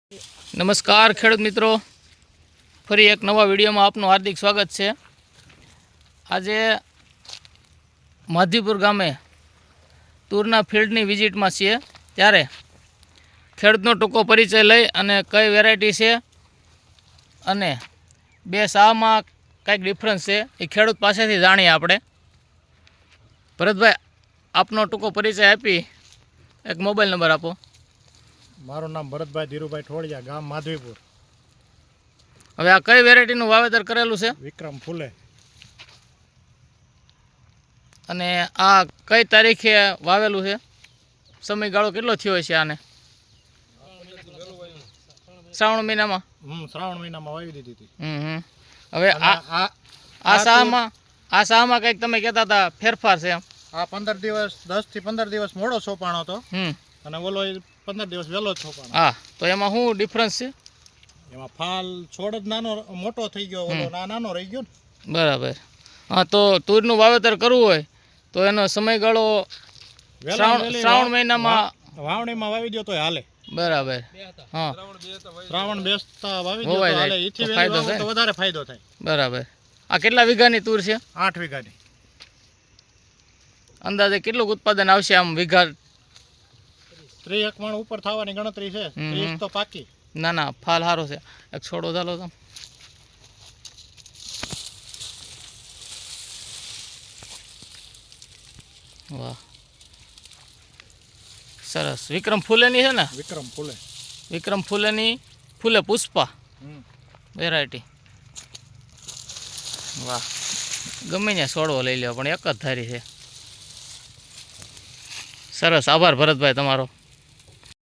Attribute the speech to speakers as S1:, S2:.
S1: નમસ્કાર ખેડૂત મિત્રો, ફરી એક નવા વિડીયોમાં આપનું હાર્દિક સ્વાગત છે। આજે માધીપુર ગામે તુરના ફિલ્ડની વિઝિટમાં છીએ, ત્યારે ખેડૂતનો ટૂંકો પરિચય લઈ અને કઈ વેરાયટી છે અને બે શામાં કંઈક ડિફરન્સ છે એ ખેડૂત પાસેથી જાણીએ આપણે। ભરતભાઈ, આપનો ટૂંકો પરિચય આપી એક મોબાઈલ નંબર આપો।
S2: મારું નામ ભરતભાઈ ધીરુભાઈ ઠોળિયા, ગામ માધવીપુર।
S1: હવે આ કઈ વેરાયટીનું વાવેતર કરેલું છે?
S2: વિક્રમ ફૂલે।
S1: અને આ કઈ તારીખે વાવેલું છે? સમયગાળો કેટલો થયો છે આને? શ્રાવણ મહિનામાં?
S2: શ્રાવણ મહિનામાં વાવી દીધી હતી।
S1: હવે આ શામાં કંઈક તમે કહેતા હતા ફેરફાર છે એમ?
S2: આ 15 દિવસ 10 થી 15 દિવસ મોડો સોપાણો હતો અને ઓલો 15 દિવસ વહેલો સોપાણો।
S1: હા, તો એમાં શું ડિફરન્સ છે?
S2: એમાં ફાલ છોડ જ નાનો મોટો થઈ ગયો, ઓલો નાનો રહી ગયો ને।
S1: બરાબર। હા, તો તુરનું વાવેતર કરવું હોય તો એનો સમયગાળો શ્રાવણ મહિનામાં
S2: વાવણીમાં વાવી દો તો હાલે।
S1: બરાબર। હા,
S2: શ્રાવણ બેસતા વાવી દો તો હાલે, ઈથી વહેલી વાવો તો વધારે ફાયદો થાય।
S1: બરાબર। આ કેટલા વીઘાની તુર છે?
S2: 8 વીઘાની।
S1: અંદાજે કેટલું ઉત્પાદન આવશે આમ વીઘા?
S2: 30 મણ ઉપર થવાની ગણતરી છે। 30 તો પાકી।
S1: ના, ફાલ સારો છે। એક છોડો ચાલો તમે। વાહ, સરસ। વિક્રમ ફૂલેની છે ને?
S2: વિક્રમ ફૂલે।
S1: વિક્રમ ફૂલેની ફૂલે પુષ્પા વેરાયટી। વાહ, ગમે ત્યાં છોડવો લઈ લ્યો પણ એક જ ધારી છે। સરસ, આભાર ભરતભાઈ તમારો।